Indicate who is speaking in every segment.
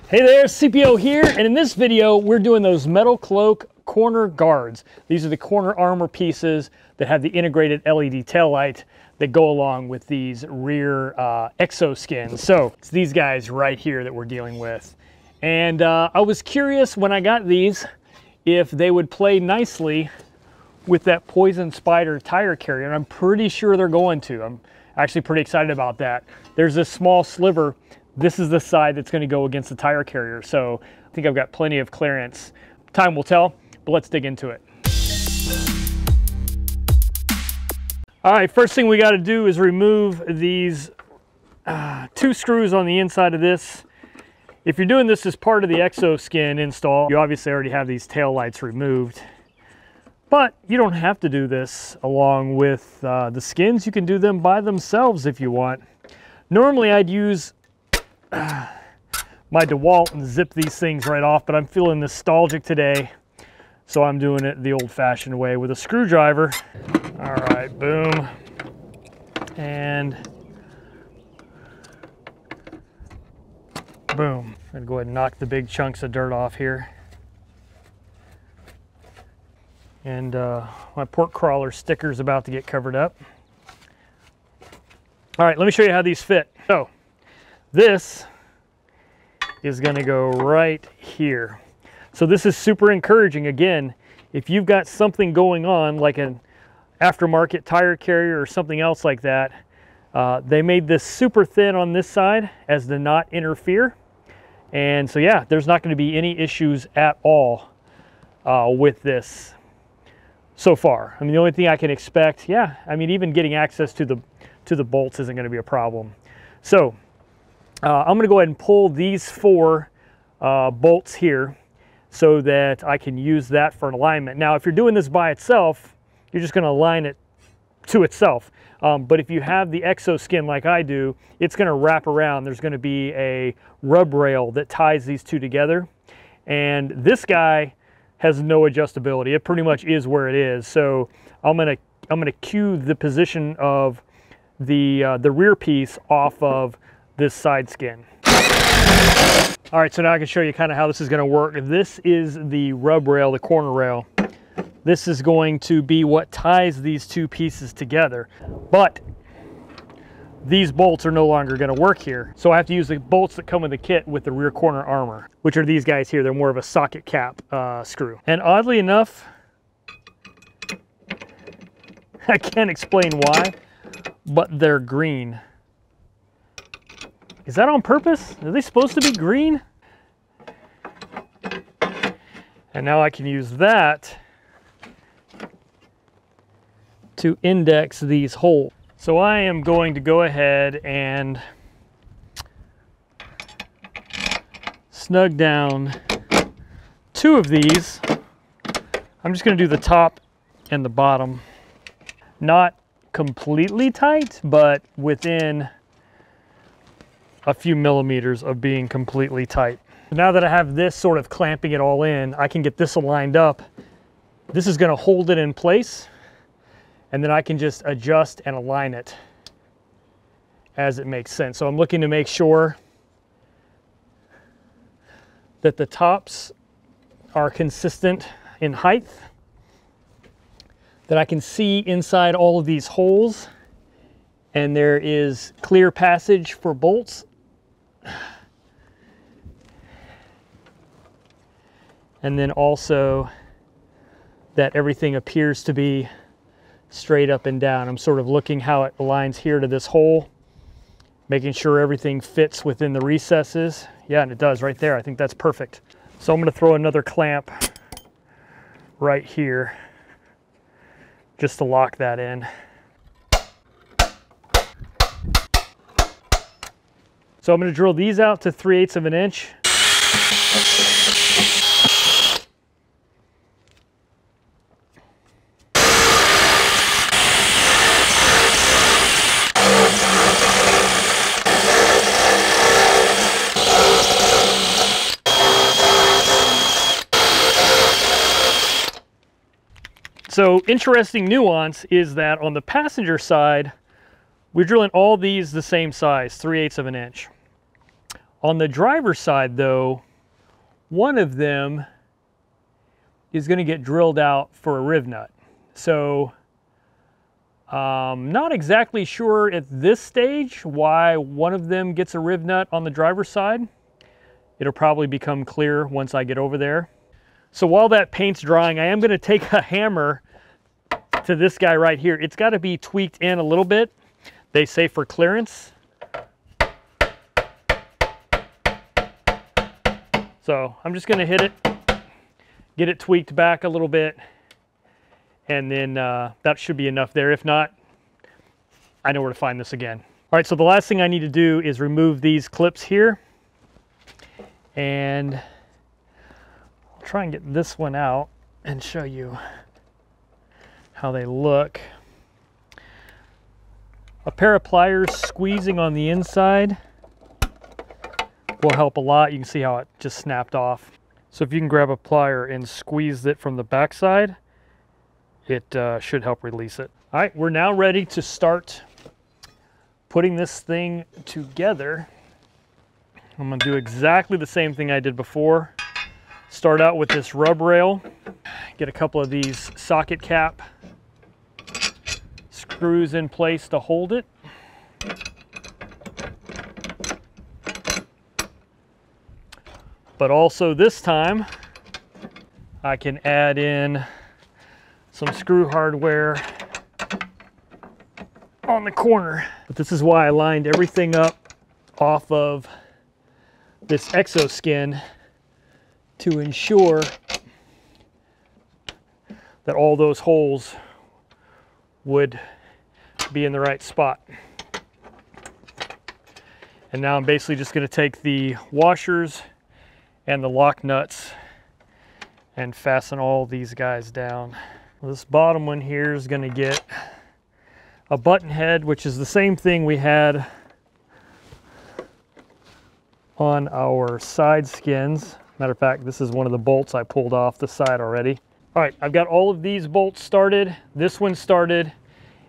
Speaker 1: Hey there, CPO here, and in this video we're doing those Metalcloak corner guards. These are the corner armor pieces that have the integrated LED taillight that go along with these rear exoskins. So it's these guys right here that we're dealing with. And I was curious when I got these if they would play nicely with that Poison Spider tire carrier, and I'm pretty sure they're going to. I'm actually pretty excited about that. There's this small sliver. This is the side that's going to go against the tire carrier, so I think I've got plenty of clearance. Time will tell, but let's dig into it. All right, first thing we got to do is remove these two screws on the inside of this. If you're doing this as part of the exoskin install, you obviously already have these tail lights removed, but you don't have to do this along with the skins. You can do them by themselves if you want. Normally I'd use my DeWalt and zip these things right off, but I'm feeling nostalgic today, so I'm doing it the old-fashioned way with a screwdriver. All right, boom, and boom. I'm gonna go ahead and knock the big chunks of dirt off here. And my pork crawler sticker is about to get covered up. All right, let me show you how these fit. So this is going to go right here. So this is super encouraging. Again, if you've got something going on like an aftermarket tire carrier or something else like that, they made this super thin on this side as to not interfere. And so yeah, there's not going to be any issues at all with this so far. I mean, the only thing I can expect, yeah, I mean, even getting access to the bolts isn't going to be a problem. So I'm going to go ahead and pull these four bolts here so that I can use that for an alignment. Now, if you're doing this by itself, you're just going to align it to itself. But if you have the exoskin like I do, it's going to wrap around. There's going to be a rub rail that ties these two together. And this guy has no adjustability. It pretty much is where it is. So I'm going to cue the position of the rear piece off of this side skin. All right, so now I can show you kind of how this is going to work. This is the rub rail, the corner rail. This is going to be what ties these two pieces together. But these bolts are no longer going to work here. So I have to use the bolts that come with the kit with the rear corner armor, which are these guys here. They're more of a socket cap screw. And oddly enough, I can't explain why, but they're green. Is that on purpose? Are they supposed to be green? And now I can use that to index these holes. So I am going to go ahead and snug down two of these. I'm just going to do the top and the bottom. Not completely tight, but within a few millimeters of being completely tight. Now that I have this sort of clamping it all in, I can get this aligned up. This is going to hold it in place, and then I can just adjust and align it as it makes sense. So I'm looking to make sure that the tops are consistent in height, that I can see inside all of these holes, and there is clear passage for bolts. And then also that everything appears to be straight up and down. I'm sort of looking how it aligns here to this hole, making sure everything fits within the recesses. Yeah, and it does right there. I think that's perfect. So I'm going to throw another clamp right here just to lock that in. So I'm going to drill these out to 3/8 of an inch. So interesting nuance is that on the passenger side, we're drilling all these the same size, 3/8 of an inch. On the driver's side though, one of them is going to get drilled out for a riv nut. So not exactly sure at this stage why one of them gets a riv nut on the driver's side. It'll probably become clear once I get over there. So while that paint's drying, I am going to take a hammer to this guy right here. It's got to be tweaked in a little bit, they say, for clearance. So I'm just going to hit it, get it tweaked back a little bit, and then that should be enough there. If not, I know where to find this again. All right, so the last thing I need to do is remove these clips here. And I'll try and get this one out and show you how they look. A pair of pliers squeezing on the inside will help a lot. You can see how it just snapped off. So if you can grab a plier and squeeze it from the back side, it should help release it. All right, we're now ready to start putting this thing together. I'm going to do exactly the same thing I did before. Start out with this rub rail, get a couple of these socket cap screws in place to hold it. But also this time, I can add in some screw hardware on the corner. But this is why I lined everything up off of this exoskin to ensure that all those holes would be in the right spot. And now I'm basically just going to take the washers and the lock nuts and fasten all these guys down. This bottom one here is going to get a button head, which is the same thing we had on our side skins. Matter of fact, this is one of the bolts I pulled off the side already. All right, I've got all of these bolts started. This one started,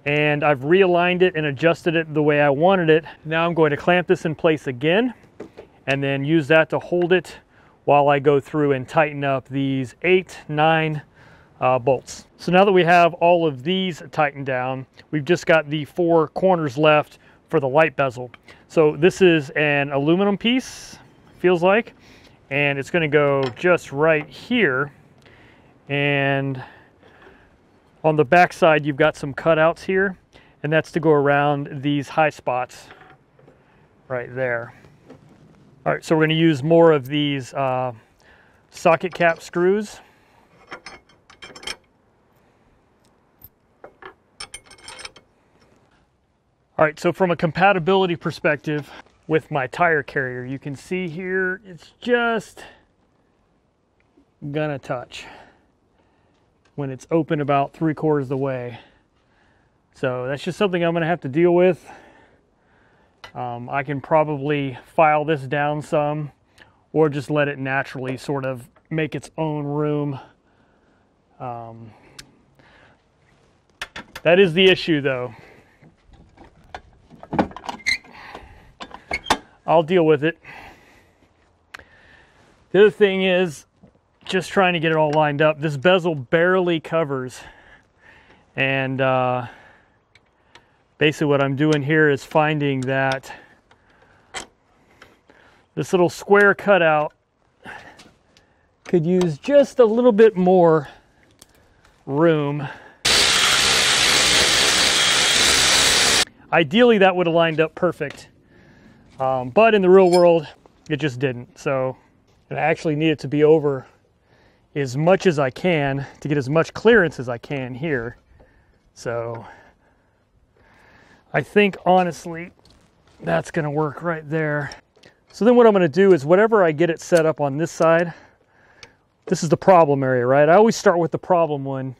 Speaker 1: and I've realigned it and adjusted it the way I wanted it. Now I'm going to clamp this in place again and then use that to hold it while I go through and tighten up these 8, 9 bolts. So now that we have all of these tightened down, we've just got the 4 corners left for the light bezel. So this is an aluminum piece, feels like, and it's going to go just right here. And on the back side, you've got some cutouts here, and that's to go around these high spots right there. All right, so we're going to use more of these socket cap screws. All right, so from a compatibility perspective with my tire carrier, you can see here it's just gonna touch when it's open about 3/4 of the way. So that's just something I'm gonna have to deal with. I can probably file this down some or just let it naturally sort of make its own room. That is the issue though. I'll deal with it. The other thing is just trying to get it all lined up. This bezel barely covers, and basically what I'm doing here is finding that this little square cutout could use just a little bit more room. Ideally that would have lined up perfect. But in the real world, it just didn't. So I actually need it to be over as much as I can to get as much clearance as I can here. So I think honestly, that's gonna work right there. So then what I'm gonna do is whatever I get it set up on this side, this is the problem area, right? I always start with the problem one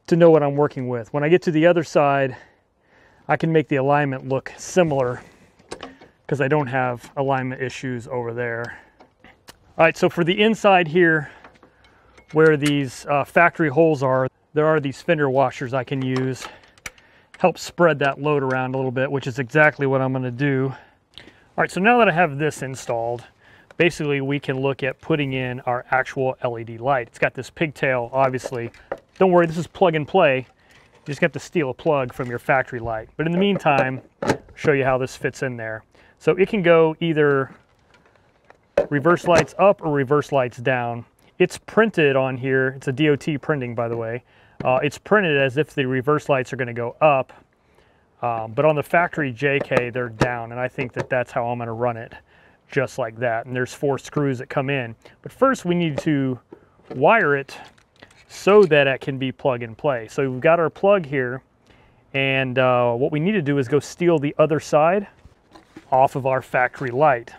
Speaker 1: to know what I'm working with. When I get to the other side, I can make the alignment look similar because I don't have alignment issues over there. All right, so for the inside here, where these factory holes are, there are these fender washers I can use. Help spread that load around a little bit, which is exactly what I'm gonna do. All right, so now that I have this installed, basically we can look at putting in our actual LED light. It's got this pigtail, obviously. Don't worry, this is plug and play. You just got to steal a plug from your factory light. But in the meantime, I'll show you how this fits in there. So it can go either reverse lights up or reverse lights down. It's printed on here. It's a DOT printing, by the way. It's printed as if the reverse lights are going to go up, but on the factory JK, they're down, and I think that that's how I'm going to run it, just like that. And there's 4 screws that come in. But first, we need to wire it so that it can be plug and play. So we've got our plug here, and what we need to do is go steal the other side off of our factory light.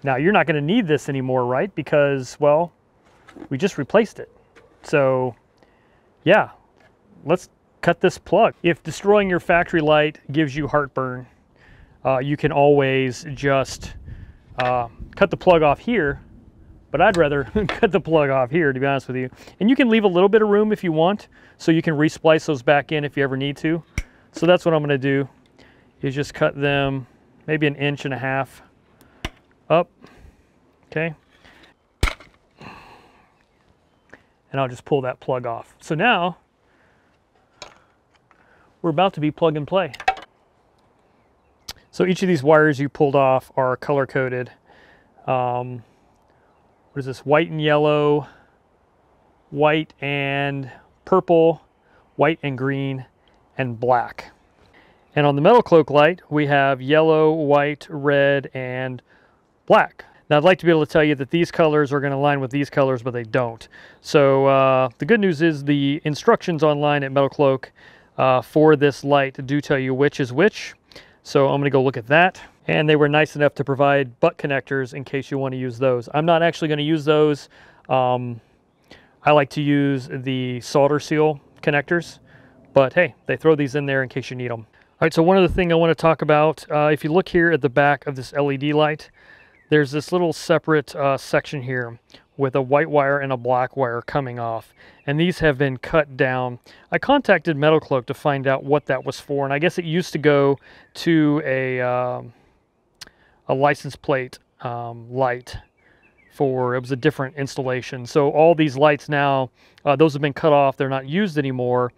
Speaker 1: Now, you're not going to need this anymore, right? Because, well, we just replaced it. So, yeah, let's cut this plug. If destroying your factory light gives you heartburn, you can always just cut the plug off here, but I'd rather cut the plug off here, to be honest with you. And you can leave a little bit of room if you want, so you can re-splice those back in if you ever need to. So that's what I'm going to do, is just cut them maybe 1.5 inches up, okay? And I'll just pull that plug off. So now, we're about to be plug and play. So each of these wires you pulled off are color coded. What is this? White and yellow, white and purple, white and green, and black. And on the Metalcloak light, we have yellow, white, red, and black. Now I'd like to be able to tell you that these colors are going to align with these colors, but they don't. So the good news is the instructions online at Metalcloak for this light do tell you which is which. So I'm going to go look at that. And they were nice enough to provide butt connectors in case you want to use those. I'm not actually going to use those. I like to use the solder seal connectors, but hey, they throw these in there in case you need them. All right, so one other thing I want to talk about, if you look here at the back of this LED light, there's this little separate section here with a white wire and a black wire coming off, and these have been cut down. I contacted Metalcloak to find out what that was for, and I guess it used to go to a license plate light for, it was a different installation. So all these lights now, those have been cut off, they're not used anymore.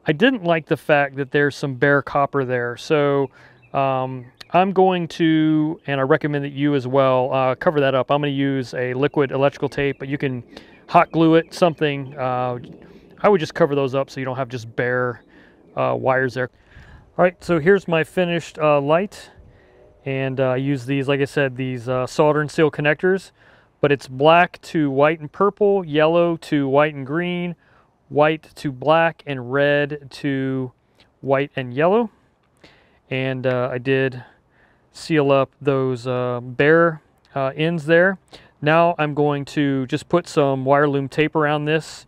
Speaker 1: I didn't like the fact that there's some bare copper there, so I'm going to, and I recommend that you as well, cover that up. I'm going to use a liquid electrical tape, but you can hot glue it, something. I would just cover those up so you don't have just bare wires there. All right, so here's my finished light, and I use these, like I said, these solder and seal connectors, but it's black to white and purple, yellow to white and green, white to black, and red to white and yellow. And I did seal up those bare ends there. Now I'm going to just put some wire loom tape around this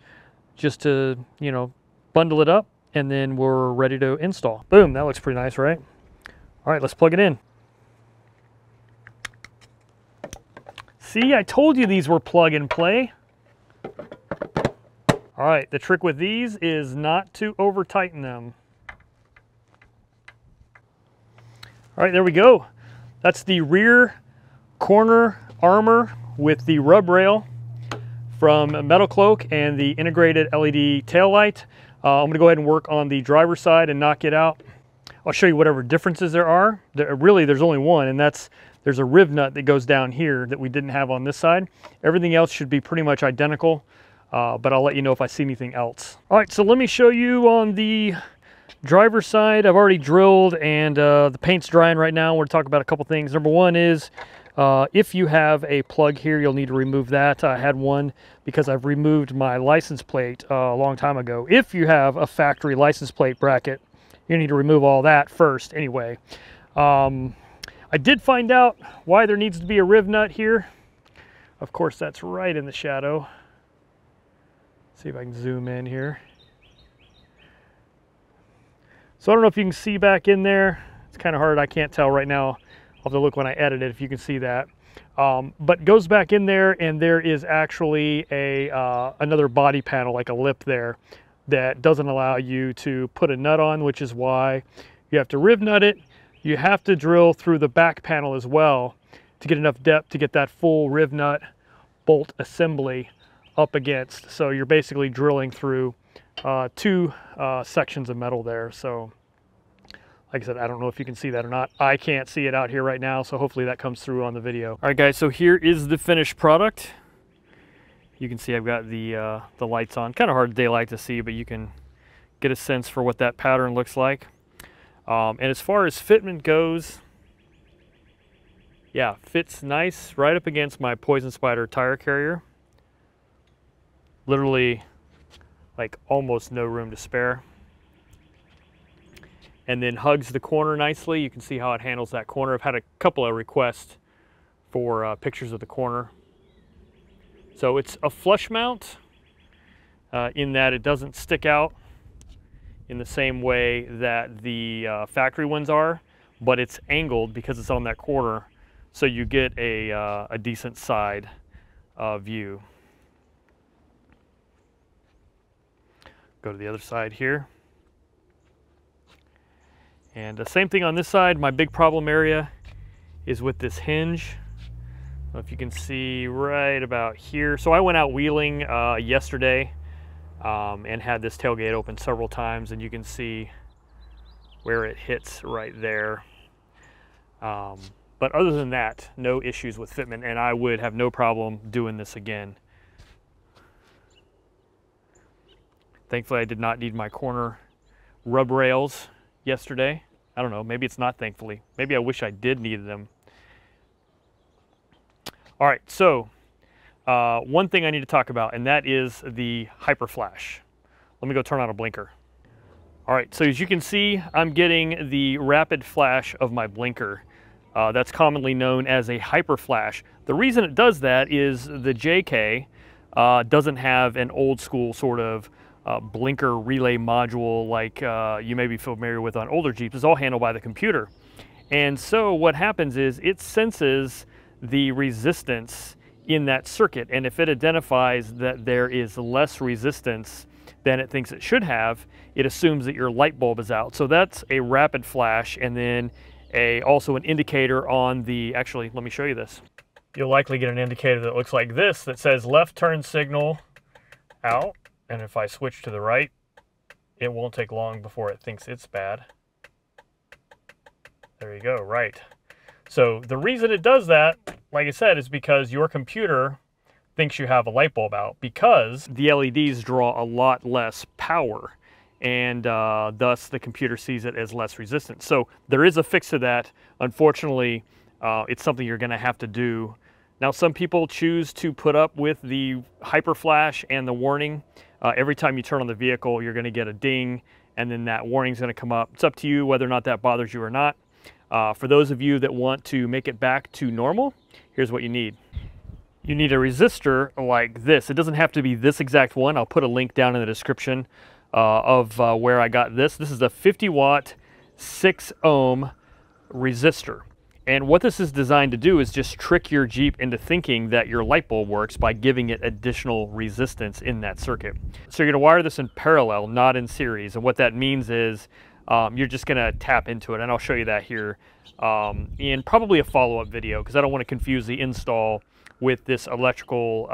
Speaker 1: just to, you know, bundle it up, and then we're ready to install. Boom, that looks pretty nice, right? All right, let's plug it in. See, I told you these were plug and play. All right, the trick with these is not to over tighten them. All right, there we go. That's the rear corner armor with the rub rail from Metalcloak and the integrated LED tail light. I'm gonna go ahead and work on the driver's side and knock it out. I'll show you whatever differences there are. Really, there's only one, and that's there's a riv nut that goes down here that we didn't have on this side. Everything else should be pretty much identical, but I'll let you know if I see anything else. All right, so let me show you on the driver's side. I've already drilled, and the paint's drying right now. We're going to talk about a couple things. Number one is if you have a plug here, you'll need to remove that. I had one because I've removed my license plate a long time ago. If you have a factory license plate bracket, you need to remove all that first anyway. I did find out why there needs to be a riv nut here. Of course, that's right in the shadow. See if I can zoom in here. So I don't know if you can see back in there. It's kind of hard, I can't tell right now. I'll have to look when I edit it if you can see that. But goes back in there, and there is actually another body panel, like a lip there, that doesn't allow you to put a nut on, which is why you have to riv nut it you have to drill through the back panel as well to get enough depth to get that full riv nut bolt assembly up against. So you're basically drilling through two sections of metal there. So like I said, I don't know if you can see that or not. I can't see it out here right now, so hopefully that comes through on the video. All right guys, so here is the finished product. You can see I've got the lights on. Kind of hard daylight to see, but you can get a sense for what that pattern looks like. And as far as fitment goes, yeah, fits nice right up against my Poison Spider tire carrier. Literally like almost no room to spare. And then hugs the corner nicely. You can see how it handles that corner. I've had a couple of requests for pictures of the corner. So it's a flush mount in that it doesn't stick out in the same way that the factory ones are, but it's angled because it's on that corner, so you get a decent side view. Go to the other side here. And the same thing on this side. My big problem area is with this hinge. I don't know if you can see right about here. So I went out wheeling yesterday and had this tailgate open several times, and you can see where it hits right there. But other than that, no issues with fitment, and I would have no problem doing this again. Thankfully, I did not need my corner rub rails yesterday. I don't know, maybe it's not thankfully. Maybe I wish I did need them. All right, so one thing I need to talk about, and that is the hyper flash. Let me go turn on a blinker. All right, so as you can see, I'm getting the rapid flash of my blinker. That's commonly known as a hyper flash. The reason it does that is the JK doesn't have an old school sort of blinker relay module like you may be familiar with on older Jeeps. It's all handled by the computer. And so what happens is it senses the resistance in that circuit, and if it identifies that there is less resistance than it thinks it should have, it assumes that your light bulb is out. So that's a rapid flash, and then also an indicator on the, actually let me show you this. You'll likely get an indicator that looks like this that says left turn signal out. And if I switch to the right, it won't take long before it thinks it's bad. There you go, right. So the reason it does that, like I said, is because your computer thinks you have a light bulb out, because the LEDs draw a lot less power, and thus the computer sees it as less resistant. So there is a fix to that. Unfortunately, it's something you're gonna have to do. Now, some people choose to put up with the hyper flash and the warning. Every time you turn on the vehicle, you're gonna get a ding, and then that warning's gonna come up. It's up to you whether or not that bothers you or not. For those of you that want to make it back to normal, here's what you need. You need a resistor like this. It doesn't have to be this exact one. I'll put a link down in the description of where I got this. This is a 50 watt, 6 ohm resistor. And what this is designed to do is just trick your Jeep into thinking that your light bulb works by giving it additional resistance in that circuit. So you're gonna wire this in parallel, not in series. And what that means is you're just gonna tap into it. And I'll show you that here in probably a follow-up video, because I don't wanna confuse the install with this electrical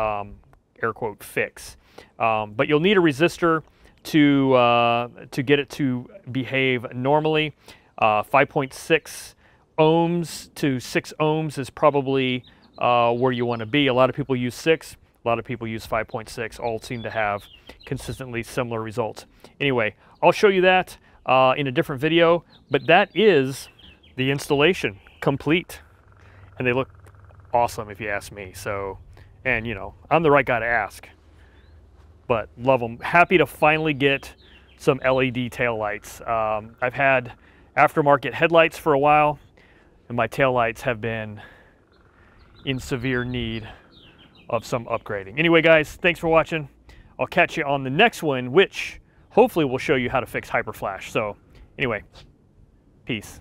Speaker 1: air quote fix. But you'll need a resistor to get it to behave normally. 5.6 ohms to 6 ohms is probably where you want to be. A lot of people use 6, a lot of people use 5.6. All seem to have consistently similar results. Anyway, I'll show you that in a different video, but that is the installation complete. And they look awesome if you ask me. So, and you know, I'm the right guy to ask, but love them. Happy to finally get some LED taillights. I've had aftermarket headlights for a while, and my taillights have been in severe need of some upgrading. Anyway, guys, thanks for watching. I'll catch you on the next one, which hopefully will show you how to fix hyper flash. So anyway, peace.